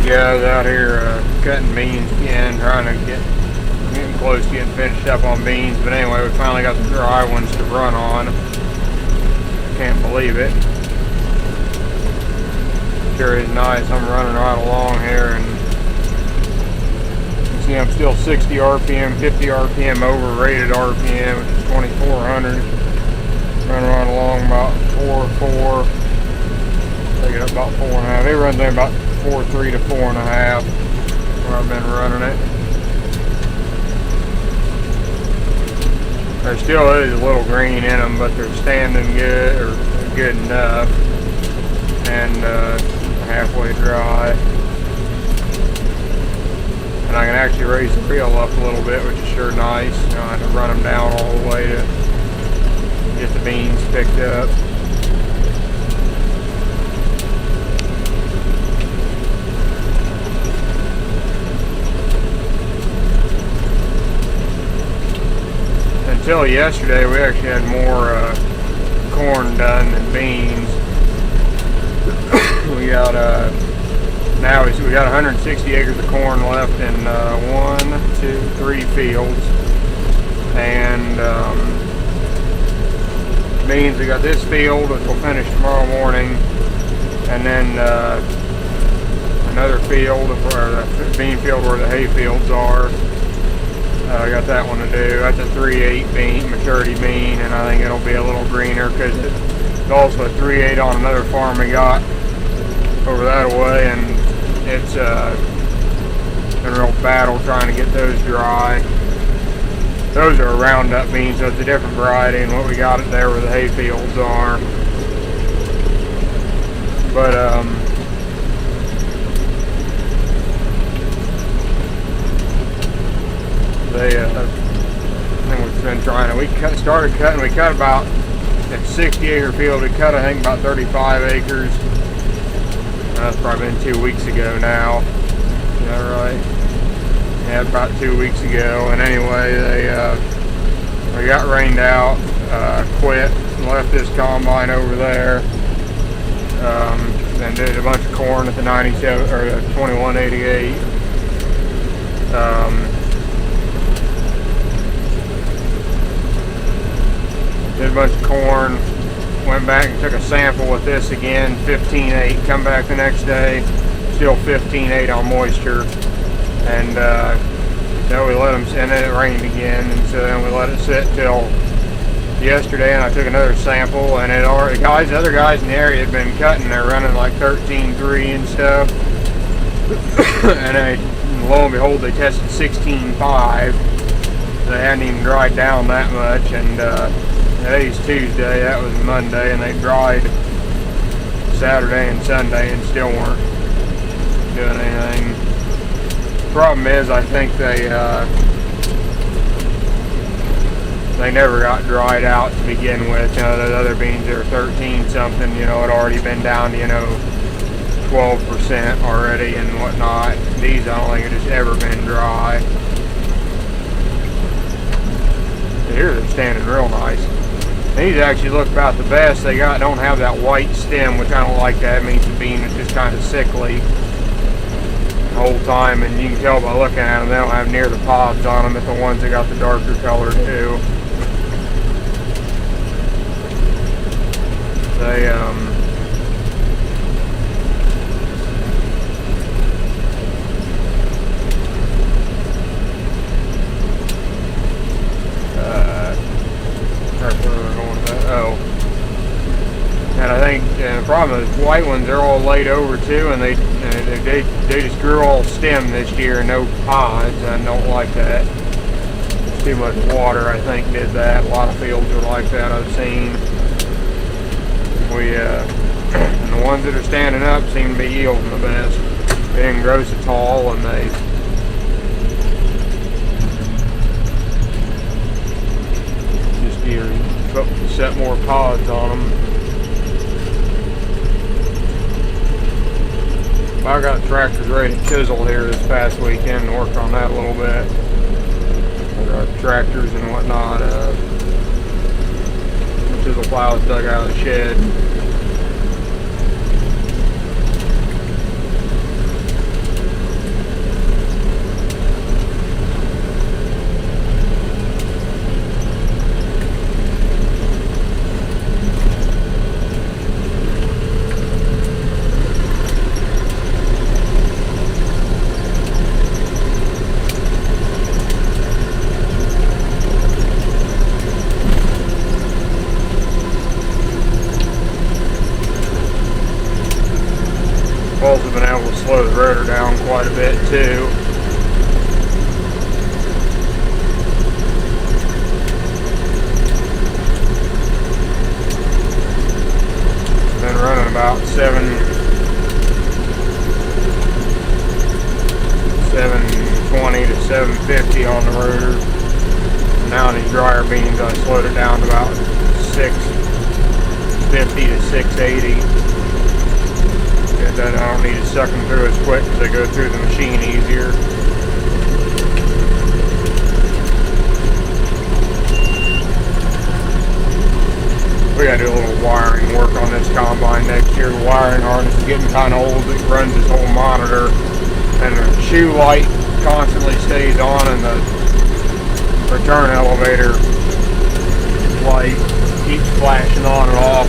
guys out here cutting beans again, trying to getting close to getting finished up on beans. But anyway, we finally got the dry ones to run on. Can't believe it. Sure is nice. I'm running right along here, and you see I'm still 60 RPM, 50 RPM over rated RPM, which is 2400. Running right along about 4.4. Take it up about 4.5. It runs in about 4.3 to 4.5 where I've been running it. There still is a little green in them, but they're standing good, or good enough, and halfway dry. And I can actually raise the reel up a little bit, which is sure nice. You know, I have to run them down all the way to get the beans picked up. Until yesterday, we actually had more corn done than beans. We got now we got 160 acres of corn left in 1, 2, 3 fields, and beans. We got this field, which will finish tomorrow morning, and then another field, or the bean field where the hay fields are. I got that one to do. That's a 3.8 bean, maturity bean, and I think it'll be a little greener because it's also a 3.8 on another farm we got over that way, and it's been a real battle trying to get those dry. Those are Roundup beans, so it's a different variety than what we got it there where the hay fields are. But I think we've been trying to, started cutting, we cut about, at 60 acre field, we cut I think about 35 acres. That's probably been 2 weeks ago now. Is that right? Yeah, about 2 weeks ago. And anyway, we got rained out, quit, left this combine over there, and did a bunch of corn at the 97 or the 2188. Did a bunch of corn, went back and took a sample with this again, 15.8. Come back the next day, still 15.8 on moisture, and then we let them, and then it rained again, and so then we let it sit till yesterday, and I took another sample, and other guys in the area had been cutting. They're running like 13.3 and stuff, and lo and behold, they tested 16.5. They hadn't even dried down that much, and today's Tuesday, that was Monday, and they dried Saturday and Sunday and still weren't doing anything. The problem is, I think they never got dried out to begin with. You know, those other beans are 13 something, you know, had already been down to, 12% already and whatnot. These, I don't think it has ever been dry. Here they're standing real nice. These actually look about the best. They don't have that white stem, which I don't like that. It means the bean is just kind of sickly the whole time, and you can tell by looking at them, they don't have near the pods on them as the ones that got the darker color too. They and I think the problem is white ones, they're all laid over too, and they just grew all stem this year, no pods. I don't like that. Too much water, I think, did that. A lot of fields are like that, I've seen. And the ones that are standing up seem to be yielding the best. They didn't grow so tall, and they just set more pods on them. I got tractors ready to chisel here this past weekend and worked on that a little bit. Tractors and whatnot. Chisel plows dug out of the shed. I've also been able to slow the rotor down quite a bit too. Been running about 720 to 750 on the rotor. Now in these drier beans I slowed it down to about 650 to 680. Then I don't need to suck them through as quick because they go through the machine easier. We gotta do a little wiring work on this combine next year. The wiring harness is getting kind of old. It runs this whole monitor, and the shoe light constantly stays on, and the return elevator light keeps flashing on and off.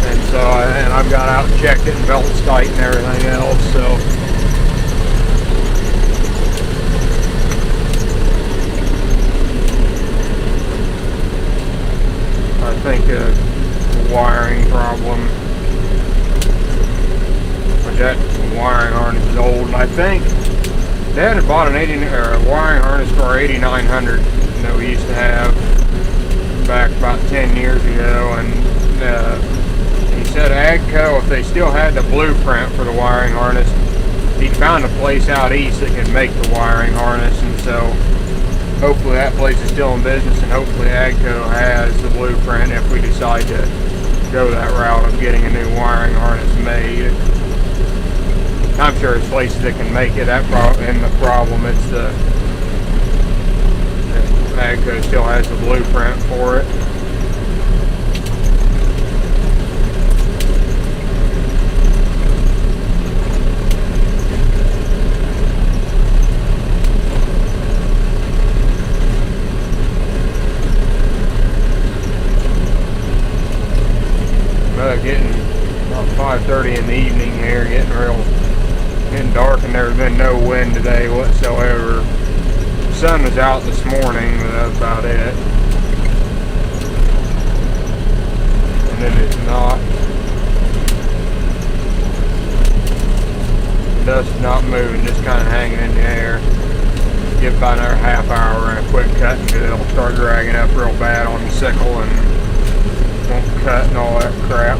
And so, and I've got out and checked it, and belt's tight and everything else, so. I think a wiring problem. But that wiring harness is old, and I think Dad had bought a wiring harness for our 8900 that we used to have back about 10 years ago, and he said AGCO, if they still had the blueprint for the wiring harness, he found a place out east that can make the wiring harness, and so hopefully that place is still in business, and hopefully AGCO has the blueprint if we decide to go that route of getting a new wiring harness made. I'm sure there's places that can make it. And the problem, it's the AGCO still has the blueprint for it. Getting about 5:30 in the evening here, getting dark, and there's been no wind today whatsoever. The sun was out this morning, but that's about it. And then it's not. The dust is not moving, just kind of hanging in the air. Give about another half hour and a quick cut, and it'll start dragging up real bad on the sickle and won't cut and all that crap.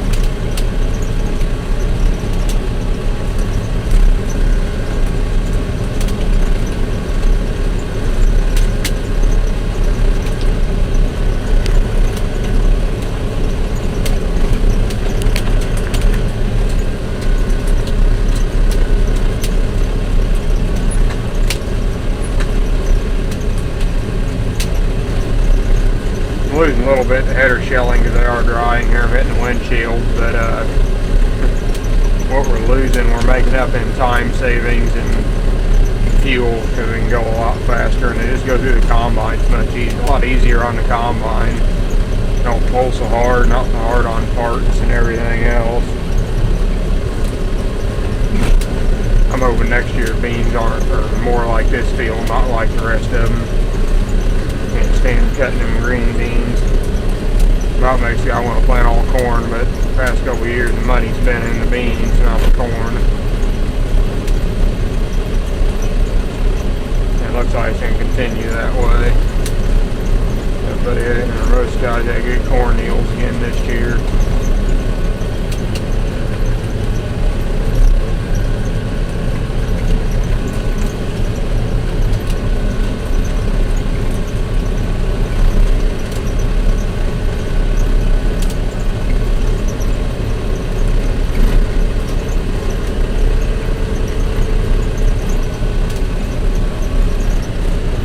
Losing a little bit the header shelling because they are drying here, hitting the windshield, but what we're losing we're making up in time savings and fuel because we can go a lot faster, and they just go through the combine. It's much easier, a lot easier on the combine. Don't pull so hard, not so hard on parts and everything else. I'm hoping next year beans are more like this field, not like the rest of them. Can't stand cutting them green beans. About makes me I want to plant all corn, but the past couple of years the money's been in the beans, not the corn. It looks like it's going to continue that way. But most guys had good corn yields again this year.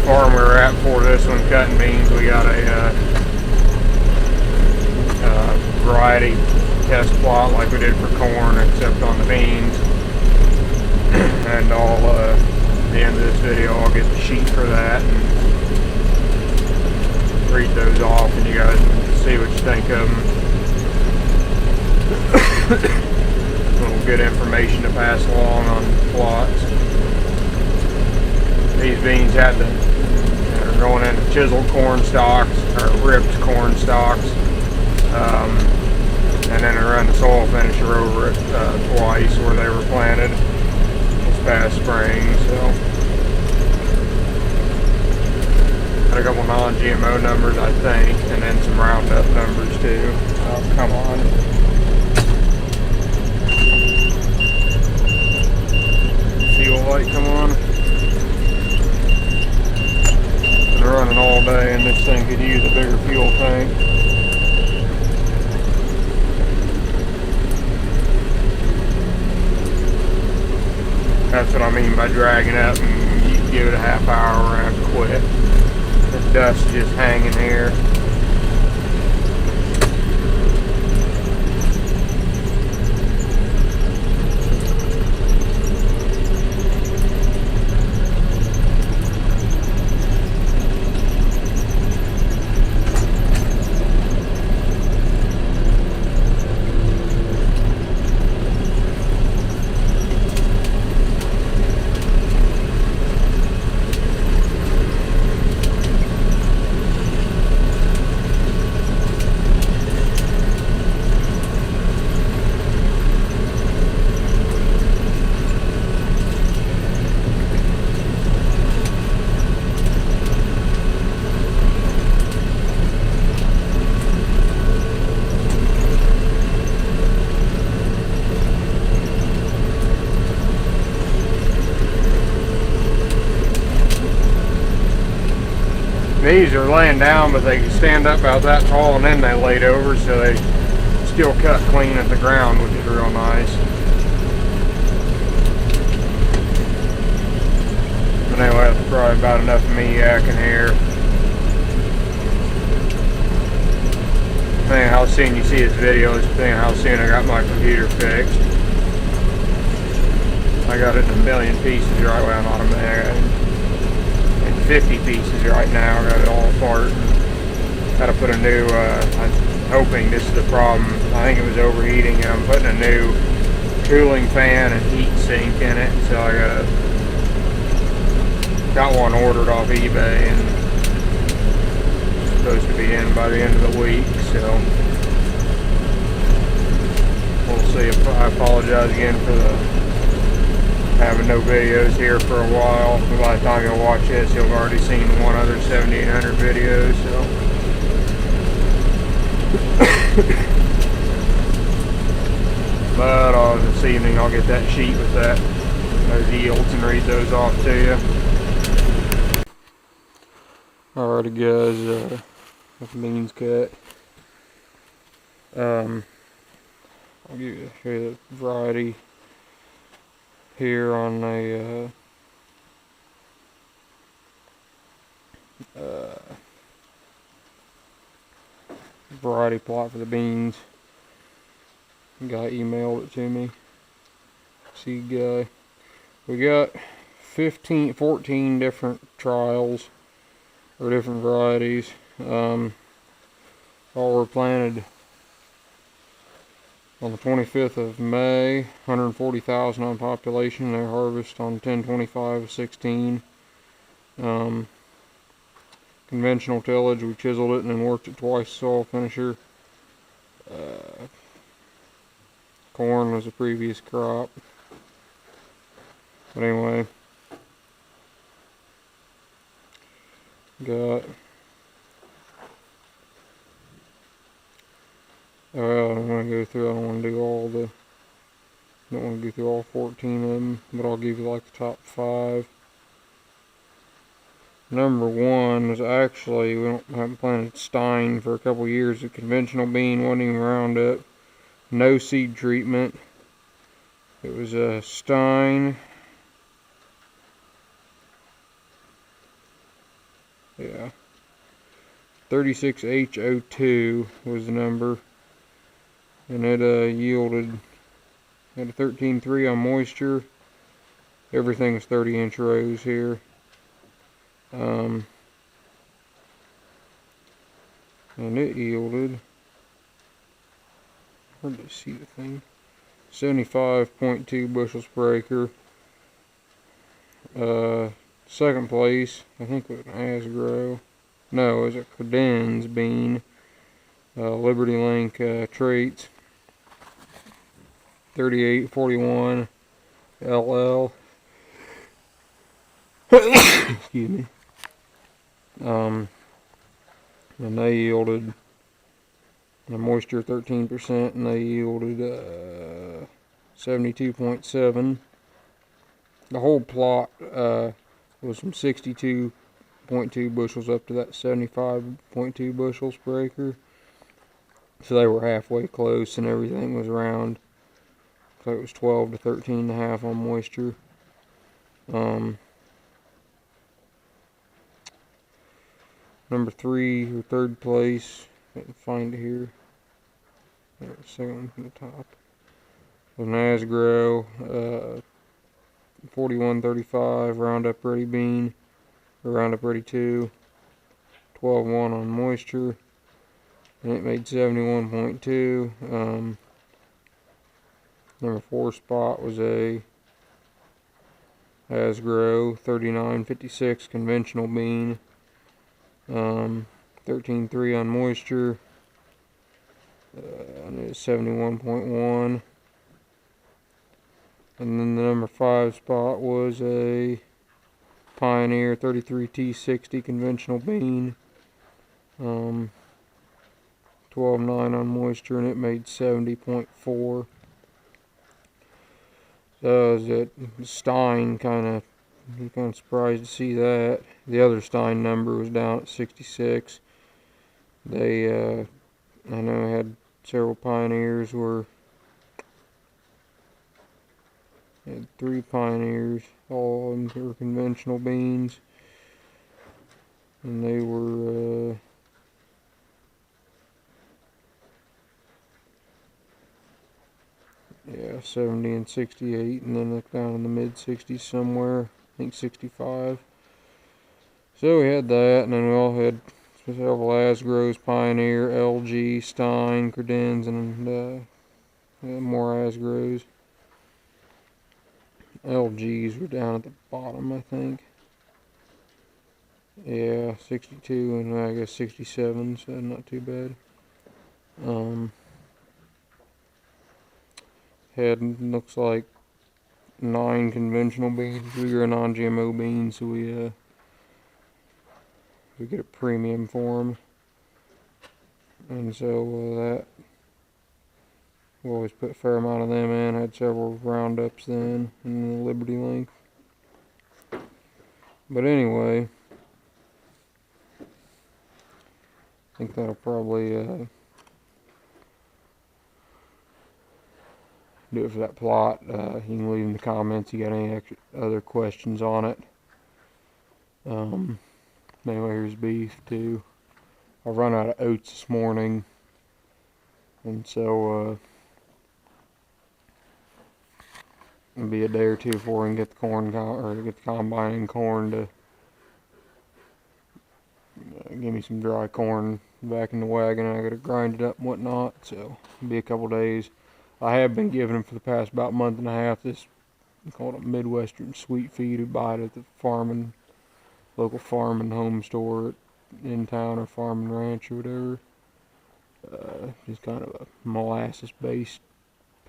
Farm we were at for this one cutting beans, we got a variety test plot like we did for corn, except on the beans. And I'll at the end of this video I'll get the sheet for that and read those off, and you guys can see what you think of them. A little good information to pass along on plots. These beans had they're going into chiseled corn stalks or ripped corn stalks, and then I run the soil finisher over it twice. twice where they were planted this past spring. So got a couple non-GMO numbers, I think, and then some Roundup numbers too. Oh, come on. Fuel light, come on. Been running all day, and this thing could use a bigger fuel tank. That's what I mean by dragging up, and you can give it a half hour and have to quit. The dust just hanging here. These are laying down, but they can stand up about that tall, and then they laid over, so they still cut clean at the ground, which is real nice. But anyway, that's probably about enough of me yakking here. Depending on how soon you see this video, is depending on how soon I got my computer fixed. I got it in a million pieces right now, not a million. 50 pieces right now. I got it all apart. Got to put a new, I'm hoping this is the problem. I think it was overheating, and I'm putting a new cooling fan and heat sink in it. So I got one ordered off eBay, and it's supposed to be in by the end of the week. So we'll see. I apologize again for having no videos here for a while. By the time you'll watch this, you'll have already seen one other 7800 videos. So but this evening I'll get that sheet with those yields and read those off to you. Alrighty guys, with the beans cut. I'll show you the variety here on a variety plot for the beans. The guy emailed it to me. Seed guy. We got 14 different trials or different varieties. All were planted on the 25th of May, 140,000 on population. They harvest on 10/25/16. Conventional tillage, we chiseled it and then worked it twice, soil finisher. Corn was a previous crop. But anyway, got I don't want to go through, I don't want to do all the, don't want to go through all 14 of them, but I'll give you like the top 5. Number 1 was actually, we haven't planted Stein for a couple years. A conventional bean, wasn't even Roundup, no seed treatment. It was a Stein. Yeah. 36H02 was the number. And it yielded, had a 13.3 on moisture. Everything was 30-inch rows here. And it yielded, hard to see the thing, 75.2 bushels per acre. Second place, I think it was an Asgrow. No, it was a Credenz bean. Liberty Link traits. 3841 LL. Excuse me. And they yielded the moisture 13%, and they yielded 72.7. The whole plot was from 62.2 bushels up to that 75.2 bushels per acre. So they were halfway close, and everything was around. So it was 12 to 13.5 on moisture. Number 3 or third place, I can find it here. Second one from the top. Was Nasgrow, 4135 Roundup Ready bean, or Roundup Ready 2, 12.1 on moisture, and it made 71.2. Number 4 spot was a Asgrow 3956 conventional bean, 13.3 on moisture, and it's 71.1. And then the number 5 spot was a Pioneer 33T60 conventional bean, 12.9 on moisture, and it made 70.4. So that Stein kind of surprised to see that. The other Stein number was down at 66. They, I know, had several Pioneers were. Had 3 Pioneers, all of them were conventional beans, and they were yeah, 70 and 68, and then look down in the mid 60s somewhere, I think 65. So we had that, and then we all had several Asgrows, Pioneer, LG, Stein, Credens, and more Asgrows. LGs were down at the bottom, I think. Yeah, 62 and I guess 67, so not too bad. Had, looks like, 9 conventional beans. We grew non-GMO beans, so we get a premium for them. And so that, we always put a fair amount of them in. Had several roundups then in the Liberty Link. But anyway, I think that'll probably do it for that plot. You can leave in the comments if you got any other questions on it. Anyway, here's beef too. I run out of oats this morning, and so it'll be a day or two before we can get the corn or get the combine in corn to give me some dry corn back in the wagon. I got to grind it up and whatnot, so it'll be a couple days. I have been giving them for the past about month and a half this, called a Midwestern sweet feed. We buy it at the local farm and home store in town, or farm and ranch or whatever. Just kind of a molasses based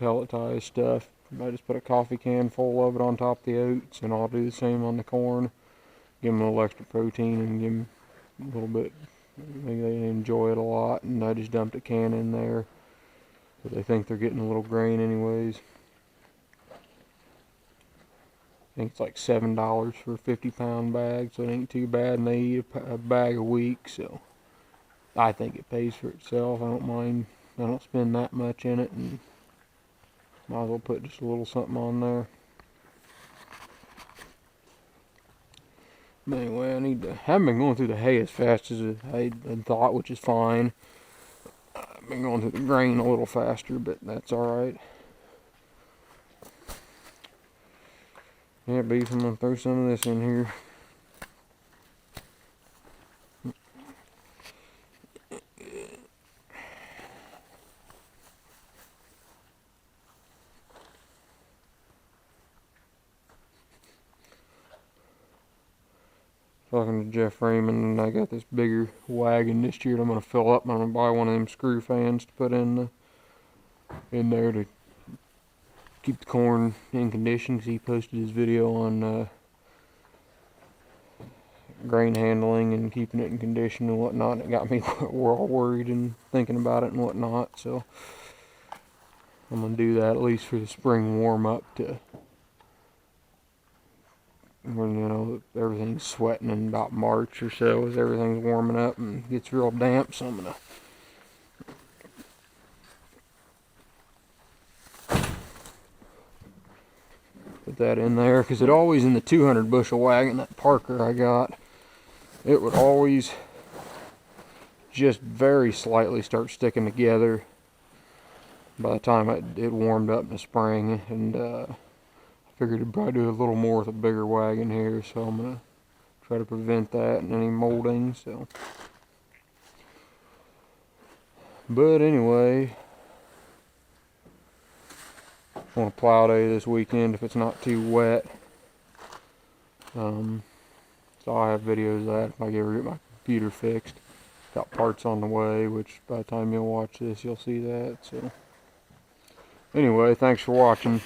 pelletized stuff. I just put a coffee can full of it on top of the oats, and I'll do the same on the corn. Give them a little extra protein and give them a little bit. Maybe they enjoy it a lot, and I just dumped a can in there. But they think they're getting a little grain anyways. I think it's like $7 for a 50-pound bag, so it ain't too bad, and they eat a bag a week, so I think it pays for itself. I don't mind. I don't spend that much in it, and might as well put just a little something on there. But anyway, I haven't been going through the hay as fast as I had thought, which is fine. I've been going through the grain a little faster, but that's alright. Yeah, beef, I'm going to throw some of this in here. Talking to Jeff Raymond, and I got this bigger wagon this year that I'm going to fill up. I'm going to buy one of them screw fans to put in there to keep the corn in condition, because he posted his video on grain handling and keeping it in condition and whatnot, and it got me all worried and thinking about it and whatnot. So I'm gonna do that at least for the spring warm up, to when, you know, everything's sweating in about March or so, as everything's warming up and gets real damp. So I'm gonna put that in there, because it always, in the 200 bushel wagon, that Parker I got, it would always just very slightly start sticking together by the time it warmed up in the spring. And I figured I'd probably do a little more with a bigger wagon here, so I'm gonna try to prevent that and any molding. So, but anyway, on a plow day this weekend if it's not too wet. So I have videos of that if I ever get my computer fixed. Got parts on the way, which by the time you'll watch this, you'll see that. So anyway, thanks for watching.